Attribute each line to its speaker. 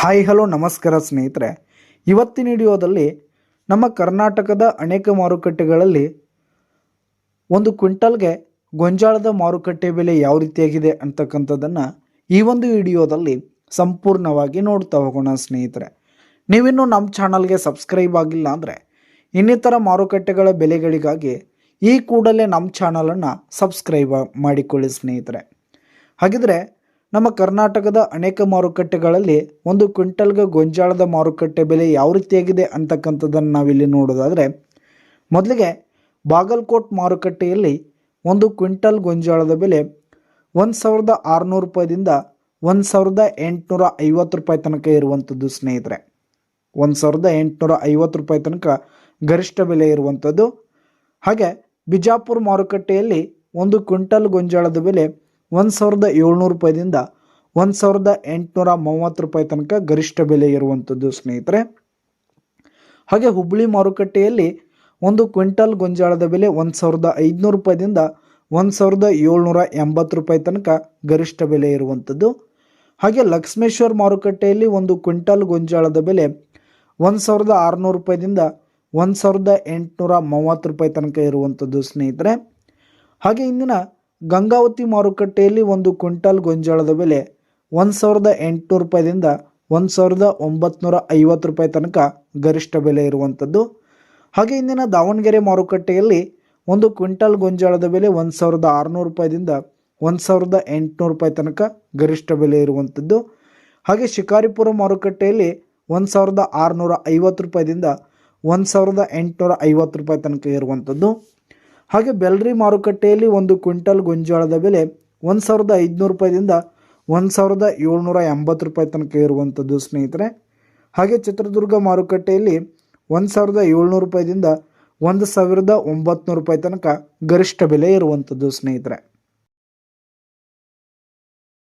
Speaker 1: Hi hello ನಮಸ್ಕಾರ ಸ್ನೇಹಿತರೆ, ಇವತ್ತಿನ ವಿಡಿಯೋದಲ್ಲಿ ನಮ್ಮ ಕರ್ನಾಟಕದ ಅನೇಕ ಮಾರುಕಟ್ಟೆಗಳಲ್ಲಿ ಒಂದು ಕ್ವಿಂಟಲ್ಗೆ ಗೊಂಜಾಳದ ಮಾರುಕಟ್ಟೆ ಬೆಲೆ ಯಾವ ರೀತಿಯಾಗಿದೆ ಅಂತಕ್ಕಂಥದ್ದನ್ನು ಈ ಒಂದು ವಿಡಿಯೋದಲ್ಲಿ ಸಂಪೂರ್ಣವಾಗಿ ನೋಡ್ತಾ ಹೋಗೋಣ. ಸ್ನೇಹಿತರೆ, ನೀವಿನ್ನೂ ನಮ್ಮ ಚಾನಲ್ಗೆ ಸಬ್ಸ್ಕ್ರೈಬ್ ಆಗಿಲ್ಲ ಅಂದರೆ ಇನ್ನಿತರ ಮಾರುಕಟ್ಟೆಗಳ ಬೆಲೆಗಳಿಗಾಗಿ ಈ ಕೂಡಲೇ ನಮ್ಮ ಚಾನಲನ್ನು ಸಬ್ಸ್ಕ್ರೈಬ್ ಮಾಡಿಕೊಳ್ಳಿ. ಸ್ನೇಹಿತರೆ, ಹಾಗಿದ್ರೆ ನಮ್ಮ ಕರ್ನಾಟಕದ ಅನೇಕ ಮಾರುಕಟ್ಟೆಗಳಲ್ಲಿ ಒಂದು ಕ್ವಿಂಟಲ್ಗೆ ಗೊಂಜಾಳದ ಮಾರುಕಟ್ಟೆ ಬೆಲೆ ಯಾವ ರೀತಿಯಾಗಿದೆ ಅಂತಕ್ಕಂಥದ್ದನ್ನು ನಾವಿಲ್ಲಿ ನೋಡೋದಾದರೆ, ಮೊದಲಿಗೆ ಬಾಗಲಕೋಟ್ ಮಾರುಕಟ್ಟೆಯಲ್ಲಿ ಒಂದು ಕ್ವಿಂಟಲ್ ಗೊಂಜಾಳದ ಬೆಲೆ 1,600 ರೂಪಾಯಿದಿಂದ 1,850 ರೂಪಾಯಿ ತನಕ ಇರುವಂಥದ್ದು. ಸ್ನೇಹಿತರೆ, 1,850 ರೂಪಾಯಿ ತನಕ ಗರಿಷ್ಠ ಬೆಲೆ ಇರುವಂಥದ್ದು. ಹಾಗೆ ಬಿಜಾಪುರ ಮಾರುಕಟ್ಟೆಯಲ್ಲಿ ಒಂದು ಕ್ವಿಂಟಲ್ ಗೊಂಜಾಳದ ಬೆಲೆ 1,700 ರೂಪಾಯಿದಿಂದ 1,830 ರೂಪಾಯಿ ತನಕ ಗರಿಷ್ಠ ಬೆಲೆ ಇರುವಂಥದ್ದು. ಸ್ನೇಹಿತರೆ, ಹಾಗೆ ಹುಬ್ಬಳ್ಳಿ ಮಾರುಕಟ್ಟೆಯಲ್ಲಿ ಒಂದು ಕ್ವಿಂಟಲ್ ಗೊಂಜಾಳದ ಬೆಲೆ 1,500 ರೂಪಾಯಿದಿಂದ 1,780 ರೂಪಾಯಿ ತನಕ ಗರಿಷ್ಠ ಬೆಲೆ ಇರುವಂಥದ್ದು. ಹಾಗೆ ಲಕ್ಷ್ಮೇಶ್ವರ ಮಾರುಕಟ್ಟೆಯಲ್ಲಿ ಒಂದು ಕ್ವಿಂಟಲ್ ಗೊಂಜಾಳದ ಬೆಲೆ 1,600 ರೂಪಾಯಿದಿಂದ 1,830 ರೂಪಾಯಿ ತನಕ ಇರುವಂಥದ್ದು. ಸ್ನೇಹಿತರೆ, ಹಾಗೆ ಇಂದಿನ ಗಂಗಾವತಿ ಮಾರುಕಟ್ಟೆಯಲ್ಲಿ ಒಂದು ಕ್ವಿಂಟಲ್ ಗೊಂಜಾಳದ ಬೆಲೆ 1,800 ರೂಪಾಯಿದಿಂದ 1,950 ರೂಪಾಯಿ ತನಕ ಗರಿಷ್ಠ ಬೆಲೆ ಇರುವಂಥದ್ದು. ಹಾಗೆ ಇಂದಿನ ದಾವಣಗೆರೆ ಮಾರುಕಟ್ಟೆಯಲ್ಲಿ ಒಂದು ಕ್ವಿಂಟಲ್ ಗೊಂಜಾಳದ ಬೆಲೆ 1,600 ರೂಪಾಯಿದಿಂದ 1,800 ರೂಪಾಯಿ ತನಕ ಗರಿಷ್ಠ ಬೆಲೆ ಇರುವಂಥದ್ದು. ಹಾಗೆ ಶಿಕಾರಿಪುರ ಮಾರುಕಟ್ಟೆಯಲ್ಲಿ 1,650 ರೂಪಾಯಿದಿಂದ 1,850 ರೂಪಾಯಿ ತನಕ ಇರುವಂಥದ್ದು. ಹಾಗೆ ಬೆಲ್ರಿ ಮಾರುಕಟ್ಟೆಯಲ್ಲಿ ಒಂದು ಕ್ವಿಂಟಲ್ ಗೊಂಜಾಳದ ಬೆಲೆ 1,500 ರೂಪಾಯಿದಿಂದ 1,780 ರೂಪಾಯಿ ತನಕ ಇರುವಂಥದ್ದು. ಸ್ನೇಹಿತರೆ, ಹಾಗೆ ಚಿತ್ರದುರ್ಗ ಮಾರುಕಟ್ಟೆಯಲ್ಲಿ 1,700 ರೂಪಾಯಿದಿಂದ 1,900 ರೂಪಾಯಿ ತನಕ ಗರಿಷ್ಠ ಬೆಲೆ ಇರುವಂಥದ್ದು. ಸ್ನೇಹಿತರೆ,